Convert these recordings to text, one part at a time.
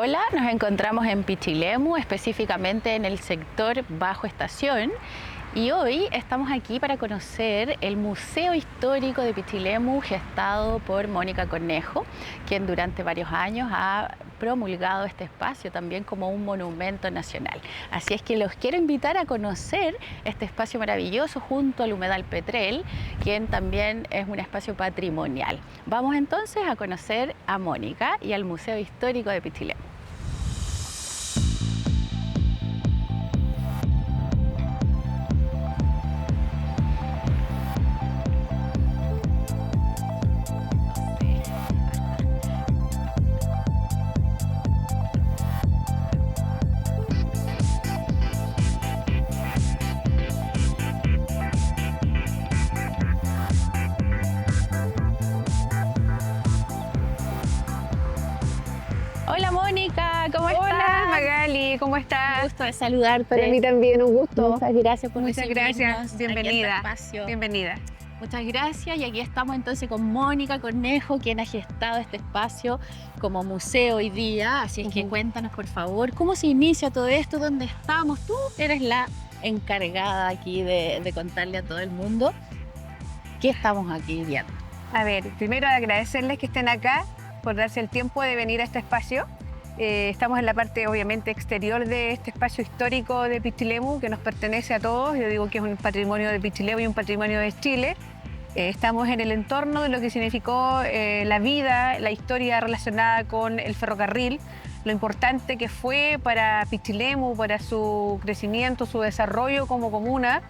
Hola, nos encontramos en Pichilemu, específicamente en el sector Bajo Estación, y hoy estamos aquí para conocer el Museo Histórico de Pichilemu, gestado por Mónica Cornejo, quien durante varios años ha promulgado este espacio también como un monumento nacional. Así es que los quiero invitar a conocer este espacio maravilloso junto al Humedal Petrel, quien también es un espacio patrimonial. Vamos entonces a conocer a Mónica y al Museo Histórico de Pichilemu. Hola Mónica, ¿cómo estás? Hola Magali, ¿cómo Un estás? gusto de saludarte. Para mí también un gusto. Muchas gracias por Muchas recibirnos gracias, aquí en este bienvenida. espacio. Bienvenida. Muchas gracias, y aquí estamos entonces con Mónica Cornejo, quien ha gestado este espacio como museo hoy día. Así es que cuéntanos por favor, ¿cómo se inicia todo esto? ¿Dónde estamos? Tú eres la encargada aquí de contarle a todo el mundo qué estamos aquí viendo. A ver, primero agradecerles que estén acá por darse el tiempo de venir a este espacio. Estamos en la parte obviamente exterior de este espacio histórico de Pichilemu que nos pertenece a todos. Yo digo que es un patrimonio de Pichilemu y un patrimonio de Chile. Estamos en el entorno de lo que significó la vida, la historia relacionada con el ferrocarril, lo importante que fue para Pichilemu, para su crecimiento, su desarrollo como comuna.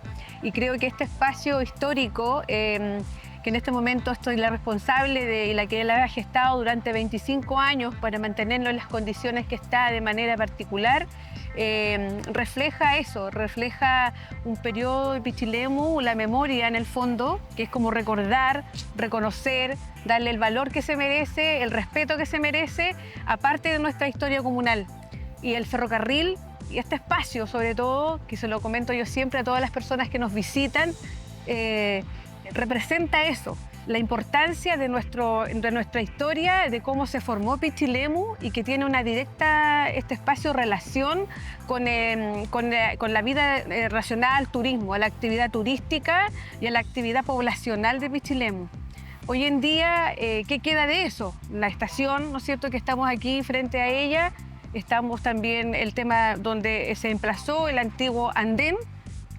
Y creo que este espacio histórico, que en este momento estoy la responsable de la que la ha gestado durante 25 años para mantenerlo en las condiciones que está de manera particular, refleja eso, refleja un periodo de Pichilemu, la memoria en el fondo, que es como recordar, reconocer, darle el valor que se merece, el respeto que se merece, aparte de nuestra historia comunal. Y el ferrocarril y este espacio, sobre todo, que se lo comento yo siempre a todas las personas que nos visitan, representa eso, la importancia de nuestra historia, de cómo se formó Pichilemu y que tiene una directa, este espacio, relación con la vida relacionada al turismo, a la actividad turística y a la actividad poblacional de Pichilemu. Hoy en día, ¿qué queda de eso? La estación, ¿no es cierto?, que estamos aquí frente a ella. Estamos también el tema donde se emplazó el antiguo andén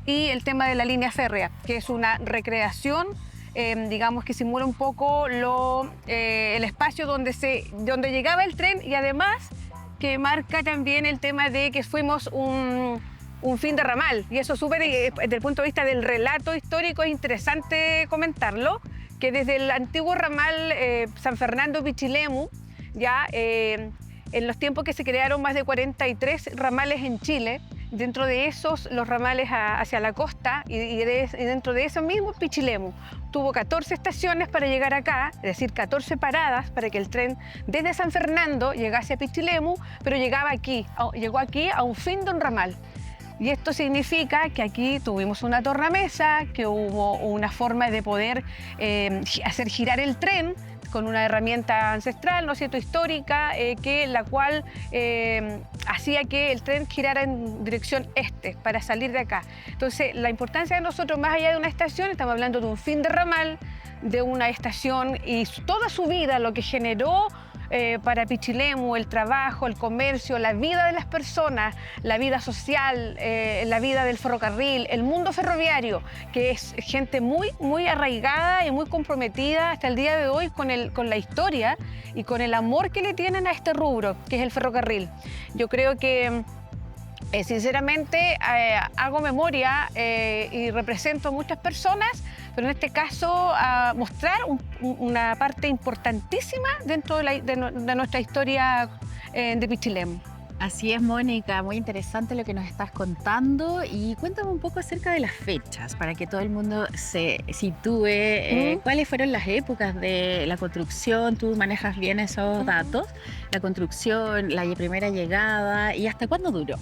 y el tema de la línea férrea, que es una recreación, digamos, que simula un poco el espacio donde llegaba el tren, y además que marca también el tema de que fuimos un fin de ramal. Y eso súper, desde el punto de vista del relato histórico, es interesante comentarlo, que desde el antiguo ramal San Fernando-Pichilemu, ya en los tiempos que se crearon más de 43 ramales en Chile. Dentro de esos, los ramales hacia la costa, y dentro de eso mismo, Pichilemu tuvo 14 estaciones para llegar acá, es decir, 14 paradas para que el tren desde San Fernando llegase a Pichilemu, pero llegó aquí a un fin de un ramal. Y esto significa que aquí tuvimos una tornamesa, que hubo una forma de poder hacer girar el tren con una herramienta ancestral, ¿no es cierto?, histórica, la cual hacía que el tren girara en dirección este para salir de acá. Entonces, la importancia de nosotros, más allá de una estación, estamos hablando de un fin de ramal, de una estación, y toda su vida, lo que generó para Pichilemu, el trabajo, el comercio, la vida de las personas, la vida social, la vida del ferrocarril, el mundo ferroviario, que es gente muy, muy arraigada y muy comprometida hasta el día de hoy con la historia y con el amor que le tienen a este rubro, que es el ferrocarril. Yo creo que sinceramente hago memoria y represento a muchas personas, pero en este caso a mostrar una parte importantísima dentro de nuestra historia de Pichilemu. Así es, Mónica, muy interesante lo que nos estás contando, y cuéntame un poco acerca de las fechas para que todo el mundo se sitúe. ¿Cuáles fueron las épocas de la construcción? Tú manejas bien esos datos, la construcción, la primera llegada, y hasta cuándo duró.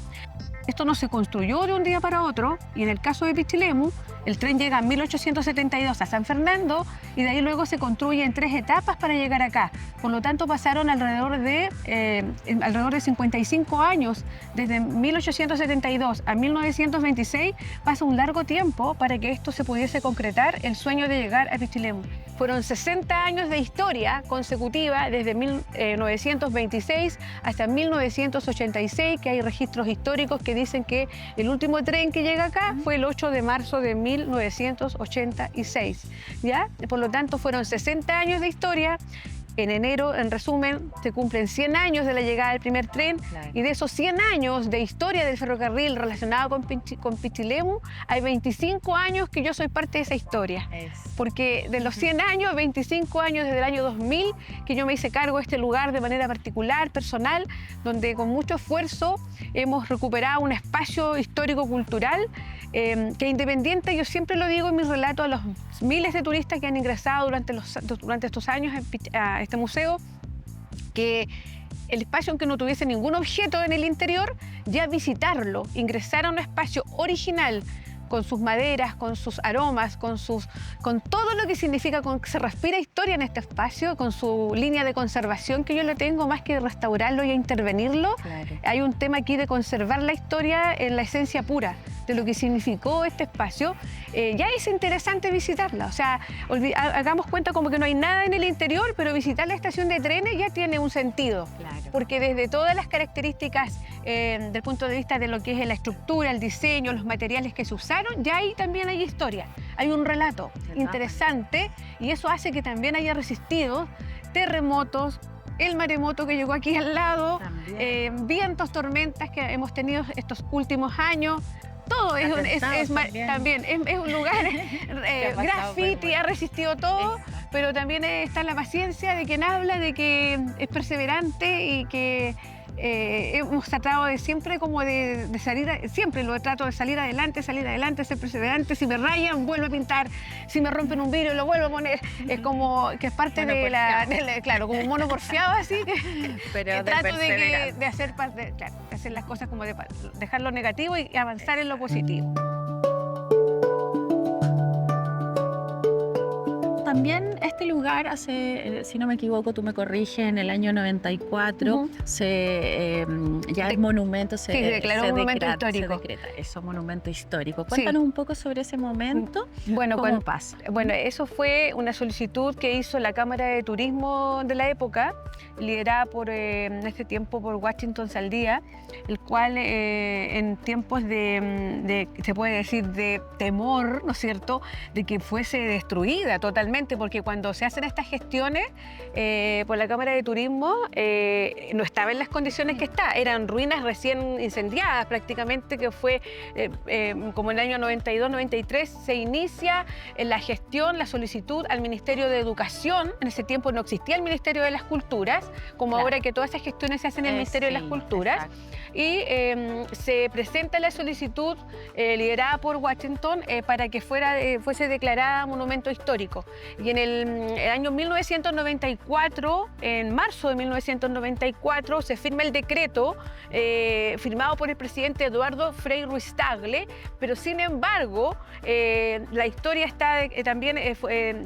Esto no se construyó de un día para otro, y en el caso de Pichilemu, el tren llega en 1872 a San Fernando y de ahí luego se construye en 3 etapas para llegar acá. Por lo tanto, pasaron alrededor de 55 años, desde 1872 a 1926, pasa un largo tiempo para que esto se pudiese concretar, el sueño de llegar a Pichilemu. Fueron 60 años de historia consecutiva, desde 1926 hasta 1986, que hay registros históricos que dicen que el último tren que llega acá fue el 8 de marzo de 1986, ¿ya? Por lo tanto, fueron 60 años de historia. En enero, en resumen, se cumplen 100 años de la llegada del primer tren, claro. Y de esos 100 años de historia del ferrocarril relacionado con Pichilemu, hay 25 años que yo soy parte de esa historia. Porque de los 100 años, 25 años desde el año 2000, que yo me hice cargo de este lugar de manera particular, personal, donde con mucho esfuerzo hemos recuperado un espacio histórico-cultural que independiente, yo siempre lo digo en mis relatos a los miles de turistas que han ingresado durante estos años a este museo, que el espacio, aunque no tuviese ningún objeto en el interior, ya visitarlo, ingresar a un espacio original, con sus maderas, con sus aromas, con todo lo que significa, con que se respira historia en este espacio, con su línea de conservación que yo le tengo, más que restaurarlo y intervenirlo. Claro. Hay un tema aquí de conservar la historia en la esencia pura de lo que significó este espacio. Ya es interesante visitarla, o sea, hagamos cuenta como que no hay nada en el interior, pero visitar la estación de trenes ya tiene un sentido. Claro. Porque desde todas las características del punto de vista de lo que es la estructura, el diseño, los materiales que se usaron, ya ahí también hay historia, hay un relato interesante, y eso hace que también haya resistido terremotos, el maremoto que llegó aquí al lado, vientos, tormentas que hemos tenido estos últimos años. Todo es un lugar, graffiti, ha resistido todo, pero también está la paciencia de quien habla, de que es perseverante y que hemos tratado de siempre como de salir, siempre lo trato de salir adelante, ser perseverante. Si me rayan, vuelvo a pintar. Si me rompen un vidrio, lo vuelvo a poner. Es como que es parte claro, como un mono porfiado así. Pero trato de hacer las cosas como de dejar lo negativo y avanzar en lo positivo. También este lugar hace, si no me equivoco, tú me corriges, en el año 94 ya el monumento se declaró monumento histórico. Se decreta eso, monumento histórico. Cuéntanos un poco sobre ese momento. Bueno, ¿cómo pasa? Bueno, eso fue una solicitud que hizo la Cámara de Turismo de la época, liderada en este tiempo por Washington Saldía, el cual en tiempos se puede decir, de temor, ¿no es cierto?, de que fuese destruida totalmente, porque cuando se hacen estas gestiones por la Cámara de Turismo no estaba en las condiciones que está, eran ruinas recién incendiadas prácticamente, que fue como en el año 92-93 se inicia la gestión, la solicitud al Ministerio de Educación. En ese tiempo no existía el Ministerio de las Culturas, como ahora que todas esas gestiones se hacen en el Ministerio de las Culturas. Exacto. Y se presenta la solicitud liderada por Washington para que fuese declarada monumento histórico. Y en el año 1994, en marzo de 1994, se firma el decreto firmado por el presidente Eduardo Frei Ruiz-Tagle, pero sin embargo, la historia está también,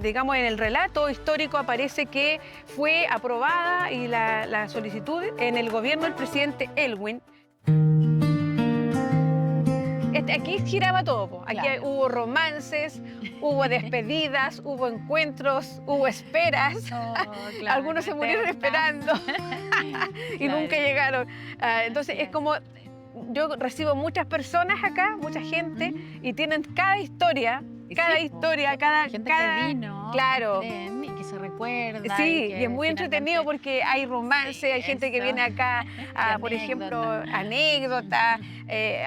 digamos, en el relato histórico aparece que fue aprobada y la solicitud en el gobierno del presidente Elwin. Aquí giraba todo, aquí hubo romances, hubo despedidas, hubo encuentros, hubo esperas, algunos se murieron esperando y nunca llegaron. Entonces es como, yo recibo muchas personas acá, mucha gente, y tienen cada historia, cada gente que vino, claro, y que se recuerda. Sí, y es muy entretenido porque hay romance, hay gente que viene acá, por ejemplo, anécdotas.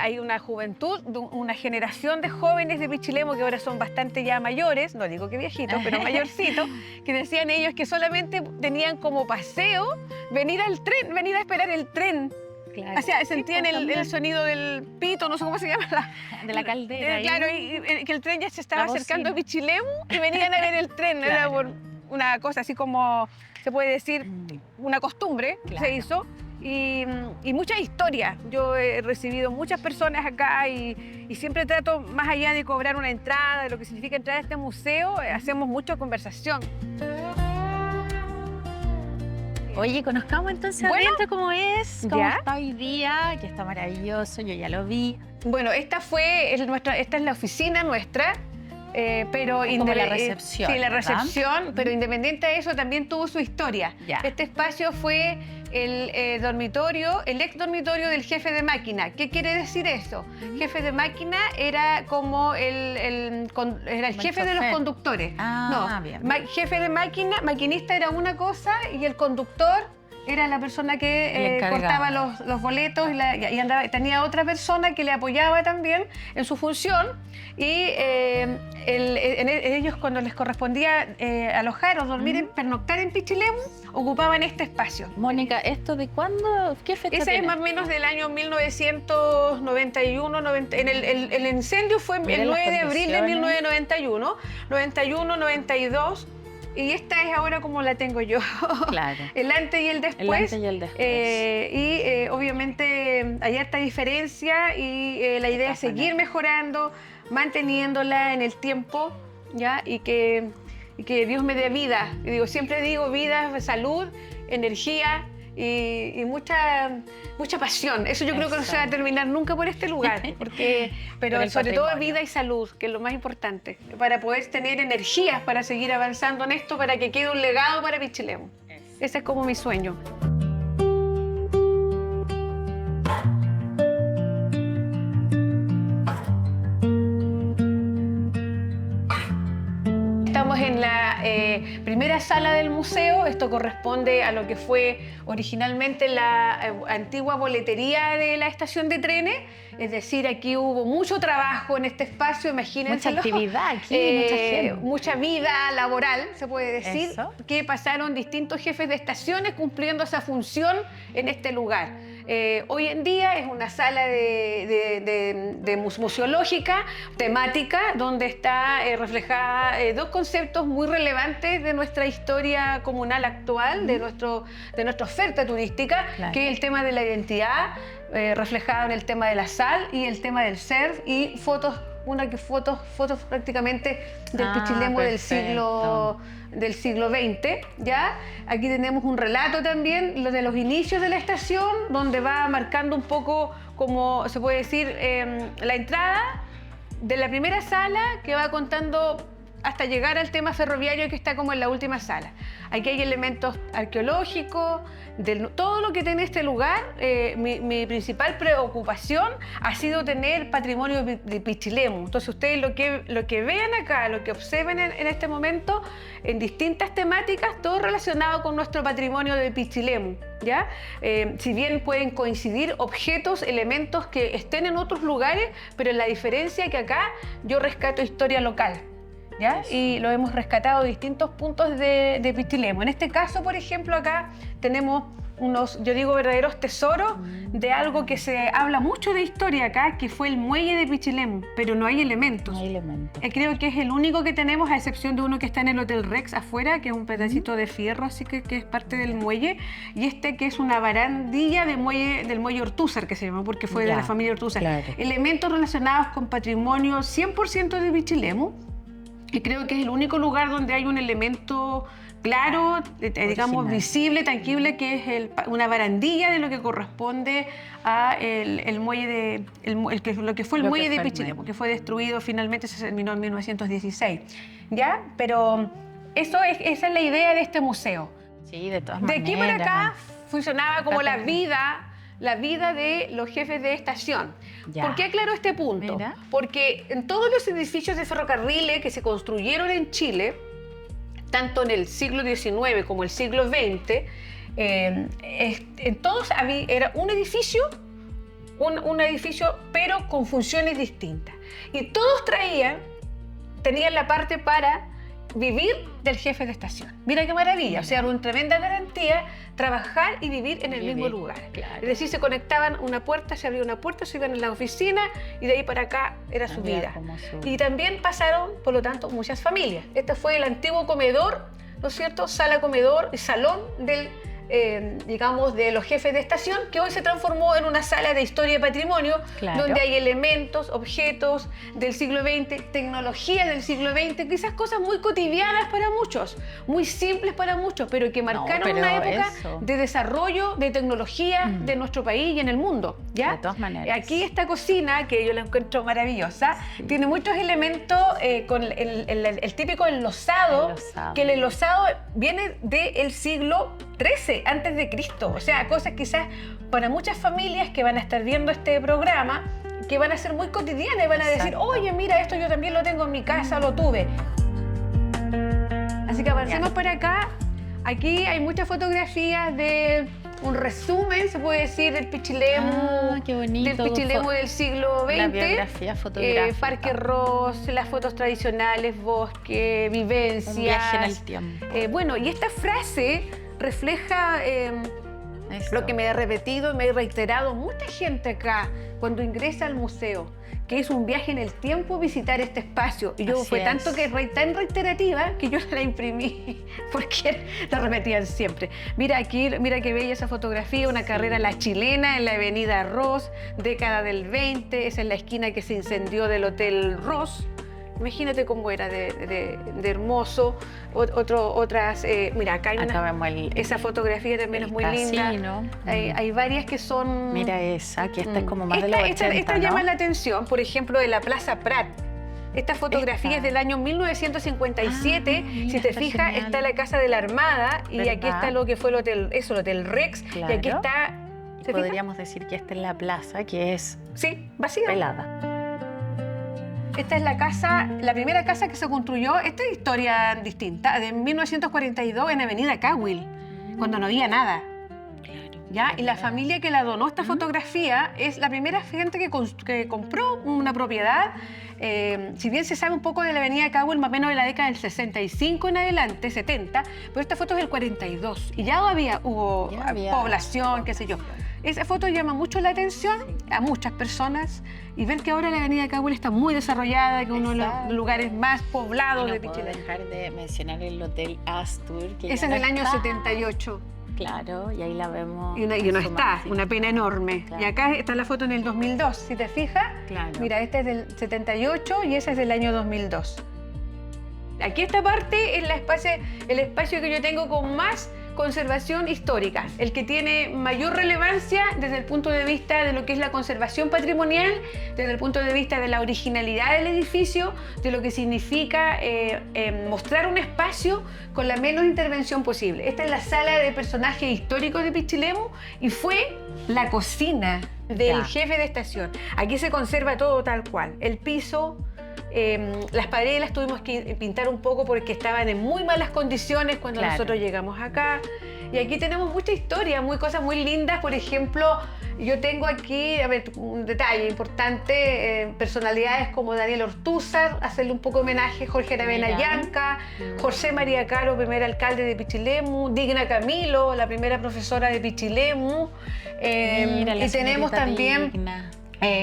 Hay una juventud, una generación de jóvenes de Pichilemu que ahora son bastante ya mayores, no digo que viejitos, pero mayorcitos, que decían ellos que solamente tenían como paseo venir al tren, venir a esperar el tren. Claro. O sea, sentían el sonido del pito, no sé cómo se llama. De la caldera. Claro, y que el tren ya se estaba acercando a Pichilemu y venían a ver el tren. Claro. Era por una cosa así como, se puede decir, una costumbre se hizo. y mucha historia. Yo he recibido muchas personas acá y siempre trato, más allá de cobrar una entrada, de lo que significa entrar a este museo, hacemos mucha conversación. Oye, conozcamos entonces Bueno, adentro cómo es, cómo ¿ya? está hoy día, que está maravilloso, yo ya lo vi. Bueno, esta es la oficina nuestra, pero Es como la recepción, sí, la ¿verdad? recepción, pero independiente de eso también tuvo su historia. Ya. Este espacio fue el dormitorio, el ex dormitorio del jefe de máquina. ¿Qué quiere decir eso? Jefe de máquina era como era el jefe de los chofer. conductores. Ah, No, bien. jefe de máquina, maquinista era una cosa y el conductor era la persona El que encargado. cortaba los boletos y tenía otra persona que le apoyaba también en su función y ellos cuando les correspondía alojar o dormir, pernoctar en Pichilemu, ocupaban este espacio. Mónica, ¿esto de cuándo? ¿Qué fecha Ese tiene? es más o menos del año 1991, el incendio fue Miren el las 9 de abril de condiciones. 1991, 91, 92, y esta es ahora como la tengo yo. Claro. El antes y el después. El antes y el después. Obviamente hay harta diferencia y la idea es seguir mejorando, manteniéndola en el tiempo, ¿ya? Y que Dios me dé vida. Y siempre digo vida, salud, energía y mucha pasión. Eso yo creo que no se va a terminar nunca por este lugar, pero Por el sobre todo patrimonio. vida y salud, que es lo más importante, para poder tener energías para seguir avanzando en esto, para que quede un legado para Pichilemu. Ese es como mi sueño. Estamos en la primera sala del museo. Esto corresponde a lo que fue originalmente la antigua boletería de la estación de trenes. Es decir, aquí hubo mucho trabajo en este espacio, imagínense. Mucha actividad aquí, mucha gente. Mucha vida laboral, se puede decir, Eso. que pasaron distintos jefes de estaciones cumpliendo esa función en este lugar. Hoy en día es una sala museológica, temática, donde está reflejada dos conceptos muy relevantes de nuestra historia comunal actual, de nuestra oferta turística, Claro. que es el tema de la identidad, reflejado en el tema de la sal y el tema del surf, y fotos prácticamente del Pichilemu perfecto. del siglo XX, ¿ya? Aquí tenemos un relato también, lo de los inicios de la estación, donde va marcando un poco, como se puede decir, la entrada de la primera sala, que va contando hasta llegar al tema ferroviario, que está como en la última sala. Aquí hay elementos arqueológicos, todo lo que tiene este lugar. Mi principal preocupación ha sido tener patrimonio de Pichilemu. Entonces ustedes lo que vean acá, lo que observen en este momento, en distintas temáticas, todo relacionado con nuestro patrimonio de Pichilemu, ¿ya? Si bien pueden coincidir objetos, elementos que estén en otros lugares, pero la diferencia es que acá yo rescato historia local, ¿ya? Y lo hemos rescatado de distintos puntos de Pichilemu. En este caso, por ejemplo, acá tenemos unos, yo digo, verdaderos tesoros de algo que se habla mucho de historia acá, que fue el muelle de Pichilemu, pero no hay elementos. No hay elementos. Creo que es el único que tenemos, a excepción de uno que está en el Hotel Rex afuera, que es un pedacito de fierro, así que es parte del muelle, y este que es una barandilla del muelle Ortúzar, que se llama, porque fue de Ya, la familia Ortúzar. claro. Elementos relacionados con patrimonio 100% de Pichilemu, y creo que es el único lugar donde hay un elemento claro, digamos, Original. visible, tangible, que es una barandilla de lo que corresponde a el muelle lo que fue el Lo que muelle de fue el Pichilemu, muelle. que fue destruido, finalmente se terminó en 1916. ¿Ya? Pero esa es la idea de este museo. Sí, de todas De maneras. aquí para acá funcionaba como la también. vida de los jefes de estación. Ya. ¿Por qué aclaro este punto? Mira. Porque en todos los edificios de ferrocarriles que se construyeron en Chile, tanto en el siglo XIX como el siglo XX, en todos era un edificio, pero con funciones distintas. Y todos tenían la parte para vivir del jefe de estación. Mira qué maravilla, o sea, era una tremenda garantía trabajar y vivir en el Vivir, mismo lugar. claro. Es decir, se conectaban una puerta, se abría una puerta, se iban a la oficina y de ahí para acá era su Había vida. como su- Y también pasaron, por lo tanto, muchas familias. Este fue el antiguo comedor, ¿no es cierto? Sala, comedor y salón digamos, de los jefes de estación, que hoy se transformó en una sala de historia y patrimonio, donde hay elementos, objetos del siglo XX, tecnología del siglo XX, quizás cosas muy cotidianas para muchos, muy simples para muchos, pero que marcaron una época de desarrollo, de tecnología de nuestro país y en el mundo, ¿ya? De todas maneras. Aquí esta cocina, que yo la encuentro maravillosa, tiene muchos elementos con el típico enlosado, que el enlosado viene del siglo XIII antes de Cristo. O sea, cosas quizás para muchas familias que van a estar viendo este programa, que van a ser muy cotidianas y van a decir, oye, mira, esto yo también lo tengo en mi casa, lo tuve. Así que avancemos para acá. Aquí hay muchas fotografías de un resumen, se puede decir, del Pichilemu, qué bonito. del Pichilemu del siglo XX. La biografía fotográfica. Parque Ross, las fotos tradicionales, bosque, vivencias. Un viaje en el tiempo. Bueno, y esta frase refleja lo que me he repetido, me he reiterado mucha gente acá cuando ingresa al museo, que es un viaje en el tiempo visitar este espacio. Y yo fue tanto que tan reiterativa que yo la imprimí porque la repetían siempre. Mira aquí, mira qué bella esa fotografía, una carrera la chilena en la avenida Ross, década del 20, esa es la esquina que se incendió del Hotel Ross. Imagínate cómo era de hermoso. Mira, acá hay esa fotografía también es muy linda. Hay varias que son... Mira esa, que esta es como más de los 80, esta ¿no? llama la atención, por ejemplo, de la Plaza Prat. Esta fotografía es del año 1957. Si te fijas, genial. Está la Casa de la Armada y aquí está lo que fue el Hotel Rex. Claro. Y aquí está... Podríamos decir que esta es la plaza, que es vacía. Pelada. Esta es la casa, la primera casa que se construyó, esta es historia distinta, de 1942 en Avenida Cahuil, cuando no había nada. ¿Ya? Y la familia que la donó esta fotografía es la primera gente que compró una propiedad. Si bien se sabe un poco de la avenida Cahuil, más o menos de la década del 65 en adelante, 70, pero esta foto es del 42 y ya hubo población, qué sé yo. Esa foto llama mucho la atención a muchas personas y ver que ahora la avenida Cahuil está muy desarrollada, que es uno de los lugares más poblados de Pichilemu. No puedo dejar de mencionar el Hotel Astur. Ese es del año 78. Claro, y ahí la vemos. Y no está, una pena enorme. Claro. Y acá está la foto en el 2002, si te fijas. Claro. Mira, esta es del 78 y esa es del año 2002. Aquí esta parte es el espacio que yo tengo con más conservación histórica, el que tiene mayor relevancia desde el punto de vista de lo que es la conservación patrimonial, desde el punto de vista de la originalidad del edificio, de lo que significa mostrar un espacio con la menos intervención posible. Esta es la sala de personajes históricos de Pichilemu y fue la cocina del jefe de estación. Aquí se conserva todo tal cual, el piso. Las paredes las tuvimos que pintar un poco porque estaban en muy malas condiciones cuando nosotros llegamos acá. Y aquí tenemos mucha historia, cosas muy lindas. Por ejemplo, yo tengo aquí, un detalle importante, personalidades como Daniel Ortúzar, hacerle un poco de homenaje a Jorge Aravena Llanca, José María Caro, primer alcalde de Pichilemu, Digna Camilo, la primera profesora de Pichilemu. Y tenemos también...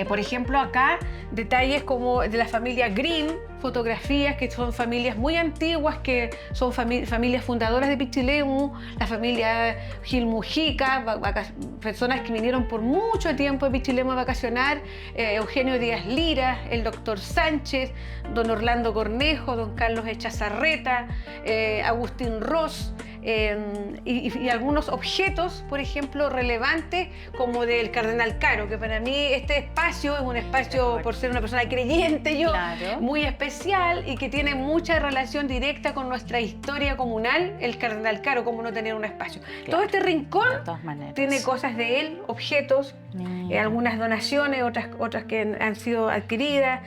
por ejemplo, acá detalles como de la familia Green, fotografías que son familias muy antiguas, que son familias fundadoras de Pichilemu, la familia Gil Mujica, personas que vinieron por mucho tiempo a Pichilemu a vacacionar, Eugenio Díaz Lira, el doctor Sánchez, don Orlando Cornejo, don Carlos Echazarreta, Agustín Ross. Y algunos objetos, por ejemplo, relevantes como del Cardenal Caro, que para mí este espacio es un espacio, por ser una persona creyente yo, muy especial y que tiene mucha relación directa con nuestra historia comunal, el Cardenal Caro, como no tener un espacio. Todo este rincón tiene cosas de él, objetos, algunas donaciones, otras que han sido adquiridas,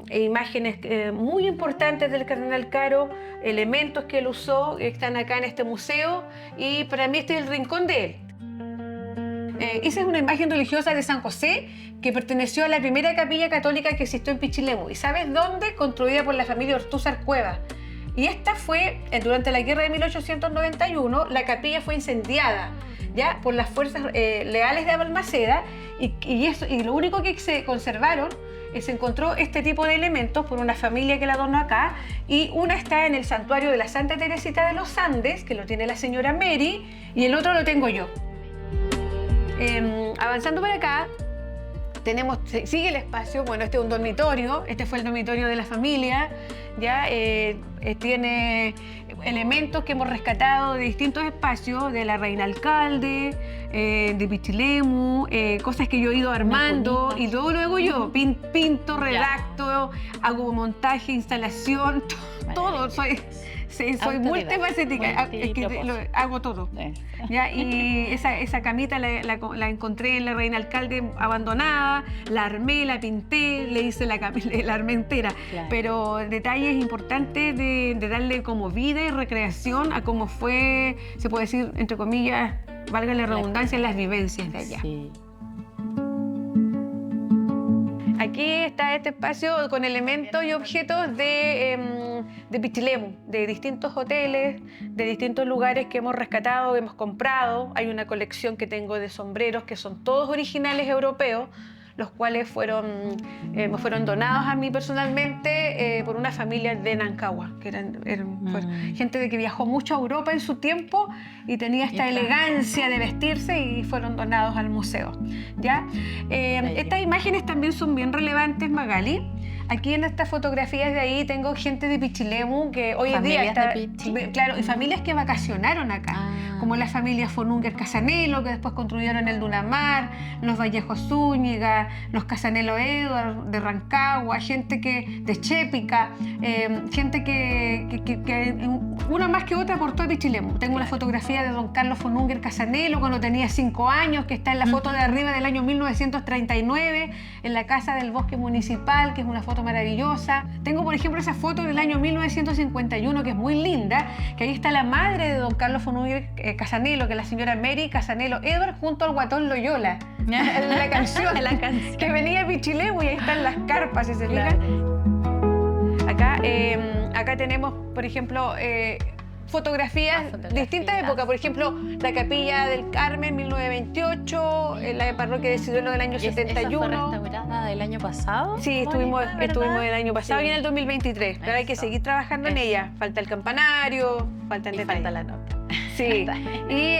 imágenes muy importantes del Cardenal Caro, elementos que él usó, que están acá en este museo, y para mí este es el rincón de él. Esa es una imagen religiosa de San José que perteneció a la primera capilla católica que existió en Pichilemu. ¿Y sabes dónde? Construida por la familia Ortúzar Cueva. Y esta fue, durante la guerra de 1891, la capilla fue incendiada ya por las fuerzas leales de Balmaceda y lo único que se conservaron se encontró este tipo de elementos por una familia que la donó acá, y una está en el santuario de la Santa Teresita de los Andes, que lo tiene la señora Mary, y el otro lo tengo yo. Avanzando para acá, sigue el espacio. Bueno, este es un dormitorio, este fue el dormitorio de la familia, ya tiene elementos que hemos rescatado de distintos espacios, de la Reina Alcalde, de Pichilemu, cosas que yo he ido armando y todo lo hago yo, pinto, redacto, hago montaje, instalación, todo, soy multifacética, hago todo. ¿Ya? Y esa camita la encontré en la Reina Alcalde abandonada, la armé, la pinté, le hice la armé entera. Claro. Pero detalles importantes de darle como vida y recreación a cómo fue, se puede decir, entre comillas, valga la redundancia, las vivencias de allá. Sí. Aquí está este espacio con elementos y objetos de Pichilemu, de distintos hoteles, de distintos lugares que hemos rescatado, hemos comprado. Hay una colección que tengo de sombreros que son todos originales europeos, los cuales me fueron donados a mí personalmente por una familia de Nancagua, que eran gente de que viajó mucho a Europa en su tiempo y tenía esta elegancia de vestirse, y fueron donados al museo. ¿Ya? Estas imágenes también son bien relevantes, Magali. Aquí en estas fotografías de ahí tengo gente de Pichilemu que hoy en día está, claro, y familias que vacacionaron acá, como la familia Fonunger Casanelo, que después construyeron el Dunamar, los Vallejo Zúñiga, los Casanelo Edward de Rancagua, gente de Chépica, gente que una más que otra aportó a Pichilemu. Tengo una fotografía de don Carlos Fonunger Casanelo cuando tenía 5 años, que está en la foto de arriba del año 1939, en la Casa del Bosque Municipal, que es una foto maravillosa. Tengo, por ejemplo, esa foto del año 1951, que es muy linda, que ahí está la madre de don Carlos Fonunger Casanelo, que es la señora Mary Casanelo Edward, junto al guatón Loyola. la canción que venía a Pichilemu, y ahí están las carpas, si se fijan. Acá tenemos, por ejemplo, fotografías de distintas épocas. Por ejemplo, la Capilla del Carmen, 1928, la parroquia de Ciruelo del año 71. ¿Esa fue restaurada el año pasado? Sí, estuvimos el año pasado, y en el 2023. Pero hay que seguir trabajando en ella. Falta el campanario, falta la nota. Sí, y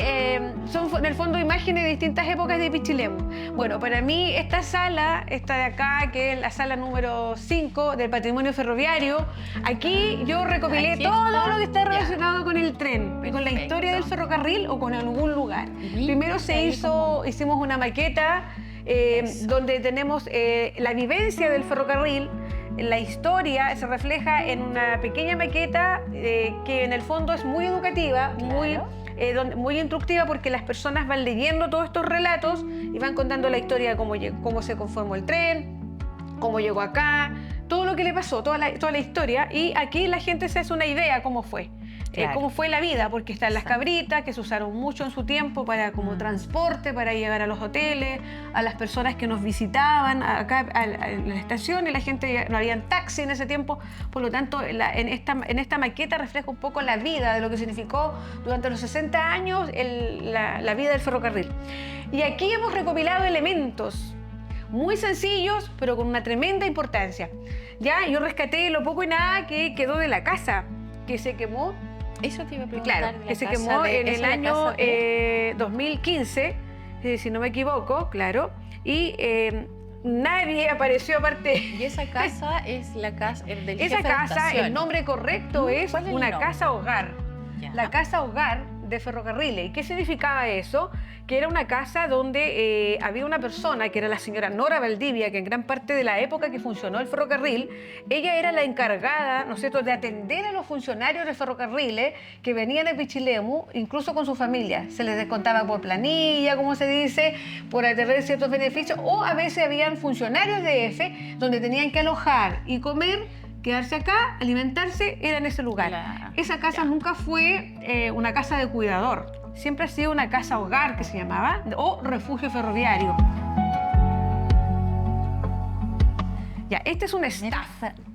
son en el fondo imágenes de distintas épocas de Pichilemu. Bueno, para mí esta sala, esta de acá, que es la sala número 5 del patrimonio ferroviario, aquí yo recopilé todo lo que está relacionado con el tren, con la historia del ferrocarril o con algún lugar. Primero hicimos una maqueta donde tenemos la vivencia del ferrocarril. La historia se refleja en una pequeña maqueta que en el fondo es muy educativa, muy instructiva, porque las personas van leyendo todos estos relatos y van contando la historia de cómo se conformó el tren, cómo llegó acá, todo lo que le pasó, toda la historia, y aquí la gente se hace una idea cómo fue. Cómo fue la vida, porque están las cabritas que se usaron mucho en su tiempo como transporte para llegar a los hoteles, a las personas que nos visitaban acá en la estación, y la gente, no habían taxi en ese tiempo, por lo tanto en esta maqueta refleja un poco la vida de lo que significó durante los 60 años la vida del ferrocarril. Y aquí hemos recopilado elementos muy sencillos, pero con una tremenda importancia. Ya, yo rescaté lo poco y nada que quedó de la casa, que se quemó. Eso te iba a preguntar. Claro, que se quemó en el año 2015, si no me equivoco, claro, y nadie apareció aparte. ¿Y esa casa es la casa del jefe Esa casa, de estación? el nombre correcto es una casa hogar. Ya. La casa hogar de ferrocarriles. ¿Y qué significaba eso? Que era una casa donde había una persona, que era la señora Nora Valdivia, que en gran parte de la época que funcionó el ferrocarril, ella era la encargada, ¿no es cierto?, de atender a los funcionarios de ferrocarriles que venían a Pichilemu, incluso con su familia. Se les descontaba por planilla, como se dice, por atender ciertos beneficios, o a veces habían funcionarios de EFE donde tenían que alojar y comer, quedarse acá, alimentarse, era en ese lugar. Esa casa nunca fue una casa de cuidador, siempre ha sido una casa hogar, que se llamaba, o refugio ferroviario. Ya, este es un staff.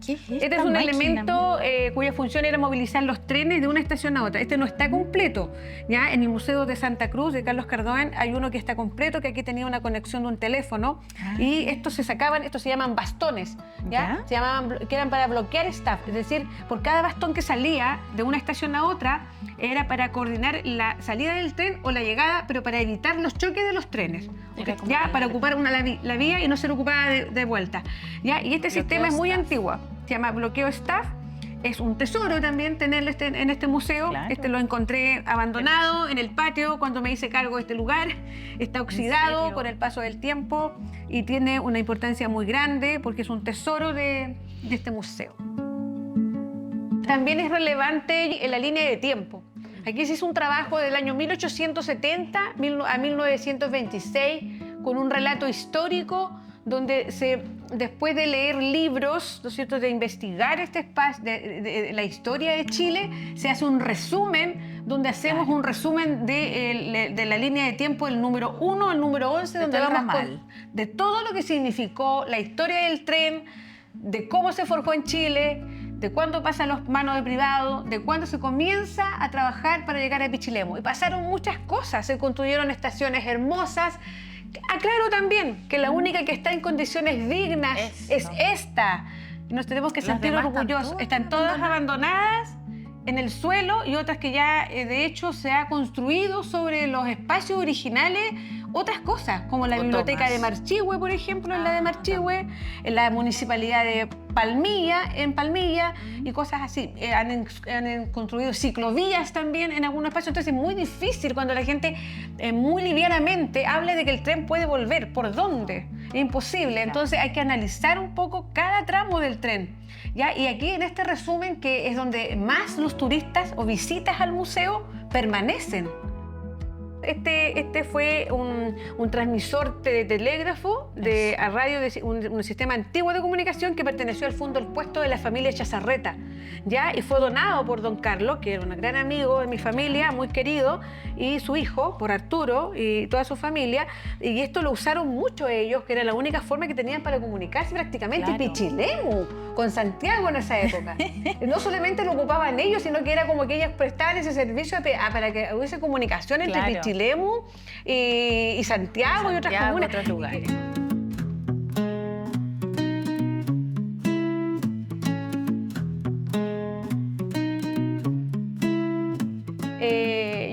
¿Qué es esta Este es un máquina? elemento cuya función era movilizar los trenes de una estación a otra. Este no está completo. ¿Ya? En el Museo de Santa Cruz de Carlos Cardón hay uno que está completo, que aquí tenía una conexión de un teléfono, y estos se sacaban, estos se llaman bastones, ¿ya? Se llamaban, que eran para bloquear staff, es decir, por cada bastón que salía de una estación a otra era para coordinar la salida del tren o la llegada, pero para evitar los choques de los trenes, ya para ocupar la vía y no ser ocupada de vuelta, ¿ya? Y este sistema es muy antiguo, se llama bloqueo staff. Es un tesoro también tenerlo en este museo. Claro. Este lo encontré abandonado en el patio cuando me hice cargo de este lugar. Está oxidado con el paso del tiempo y tiene una importancia muy grande porque es un tesoro de este museo. También es relevante en la línea de tiempo. Aquí se hizo un trabajo del año 1870 a 1926 con un relato histórico donde después de leer libros, ¿no es cierto?, de investigar este espacio, de la historia de Chile, se hace un resumen, donde hacemos un resumen de la línea de tiempo del número 1 al número 11, donde vamos de todo lo que significó la historia del tren, de cómo se forjó en Chile, de cuándo pasan los manos de privado, de cuándo se comienza a trabajar para llegar a Pichilemu. Y pasaron muchas cosas, se construyeron estaciones hermosas. Aclaro también que la única que está en condiciones dignas es esta. Nos tenemos que sentir orgullosos. Están todas abandonadas en el suelo y otras que ya, de hecho, se ha construido sobre los espacios originales otras cosas, como la biblioteca de Marchihue, por ejemplo, en la de Marchihue, en la municipalidad de Palmilla, en Palmilla, y cosas así. Han construido ciclovías también en algunos espacios. Entonces es muy difícil cuando la gente muy livianamente habla de que el tren puede volver. ¿Por dónde? Es imposible. Entonces hay que analizar un poco cada tramo del tren, ¿ya? Y aquí en este resumen, que es donde más los turistas o visitas al museo permanecen. Este fue un transmisor de telégrafo a radio, un sistema antiguo de comunicación que perteneció al fondo del puesto de la familia Chazarreta, ¿ya? Y fue donado por don Carlos, que era un gran amigo de mi familia, muy querido, y su hijo, por Arturo, y toda su familia. Y esto lo usaron mucho ellos, que era la única forma que tenían para comunicarse prácticamente. Claro. Pichilemu, con Santiago en esa época. No solamente lo ocupaban ellos, sino que era como que ellas prestaban ese servicio para que hubiese comunicación entre Pichilemu y Santiago y otras comunas. Otros lugares.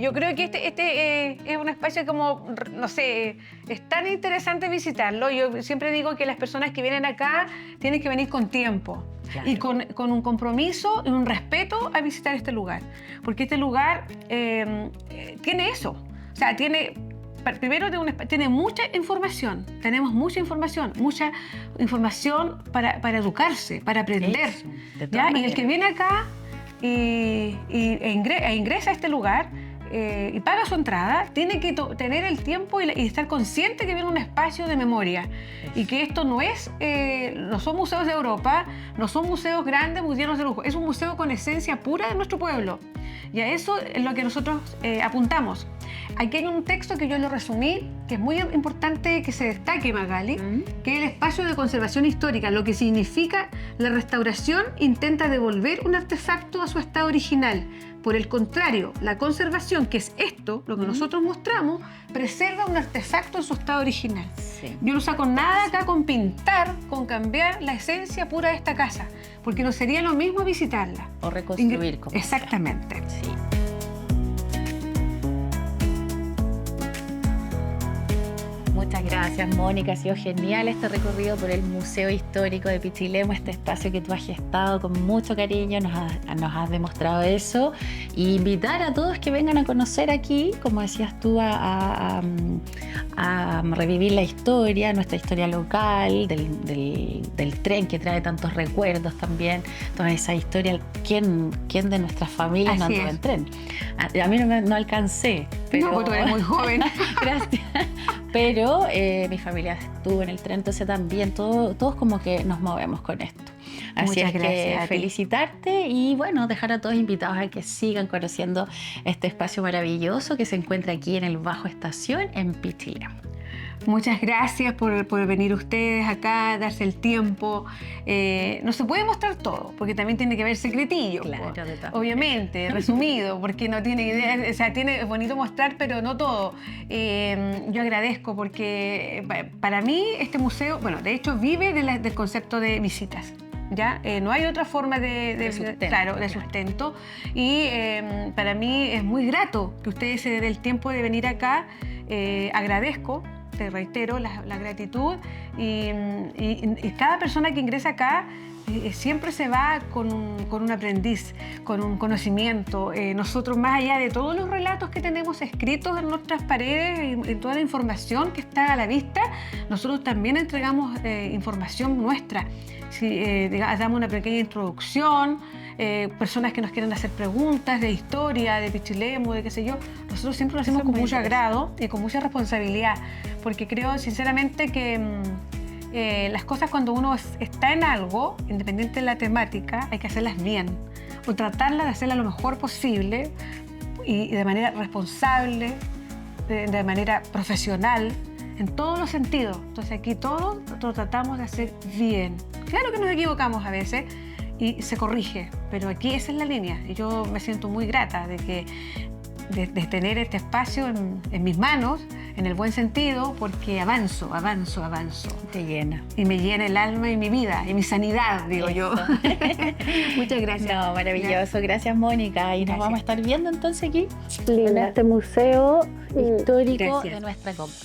Yo creo que este es un espacio como, no sé, es tan interesante visitarlo. Yo siempre digo que las personas que vienen acá tienen que venir con tiempo. Claro. Y con un compromiso y un respeto a visitar este lugar. Porque este lugar tiene eso. O sea, tiene mucha información. Tenemos mucha información para educarse, para aprender. ¿Ya? Y el que viene acá e ingresa a este lugar y paga su entrada, tiene que tener el tiempo y estar consciente que viene un espacio de memoria. Y que esto no son museos de Europa, no son museos grandes, muy llenos de lujo. Es un museo con esencia pura de nuestro pueblo. Y a eso es lo que nosotros apuntamos. Aquí hay un texto que yo lo resumí, que es muy importante que se destaque, Magali, que es el espacio de conservación histórica. Lo que significa la restauración intenta devolver un artefacto a su estado original. Por el contrario, la conservación, que es esto, lo que nosotros mostramos, preserva un artefacto en su estado original. Sí. Yo no saco nada acá con pintar, con cambiar la esencia pura de esta casa, porque no sería lo mismo visitarla. O reconstruir. Exactamente. Sí. Muchas gracias, Mónica. Ha sido genial este recorrido por el Museo Histórico de Pichilemu, este espacio que tú has gestado con mucho cariño, nos has demostrado eso. Y invitar a todos que vengan a conocer aquí, como decías tú, a revivir la historia, nuestra historia local, del tren que trae tantos recuerdos también, toda esa historia. ¿Quién de nuestras familias no andó en tren? A mí no alcancé. Pero... No, porque tú eres muy joven. Gracias. Pero mi familia estuvo en el tren, entonces también todos como que nos movemos con esto. Así es que felicitarte y bueno, dejar a todos invitados a que sigan conociendo este espacio maravilloso que se encuentra aquí en el Bajo Estación en Pichilemu. Muchas gracias por venir ustedes acá, darse el tiempo. No se puede mostrar todo, porque también tiene que haber secretillo. Claro, obviamente, resumido, porque no tiene idea, o sea, es bonito mostrar, pero no todo. Yo agradezco porque para mí este museo, bueno, de hecho vive del concepto de visitas. ¿Ya? No hay otra forma de sustento. Y para mí es muy grato que ustedes se den el tiempo de venir acá. Agradezco, te reitero, la gratitud. Y cada persona que ingresa acá siempre se va con un aprendiz, con un conocimiento. Nosotros, más allá de todos los relatos que tenemos escritos en nuestras paredes y toda la información que está a la vista, nosotros también entregamos información nuestra. Damos una pequeña introducción, personas que nos quieren hacer preguntas de historia, de Pichilemu, de qué sé yo, nosotros siempre lo hacemos con mucho agrado y con mucha responsabilidad, porque creo sinceramente que las cosas, cuando uno está en algo, independiente de la temática, hay que hacerlas bien, o tratarlas de hacerlas lo mejor posible y de manera responsable, de manera profesional, en todos los sentidos. Entonces aquí todo lo tratamos de hacer bien. Claro que nos equivocamos a veces y se corrige, pero aquí esa es la línea. Y yo me siento muy grata de tener este espacio en mis manos, en el buen sentido, porque avanzo. Te llena. Y me llena el alma y mi vida, y mi sanidad, digo yo. Muchas gracias. No, maravilloso. Gracias, Mónica. Y nos vamos a estar viendo entonces aquí en este museo histórico Gracias. de nuestra comuna.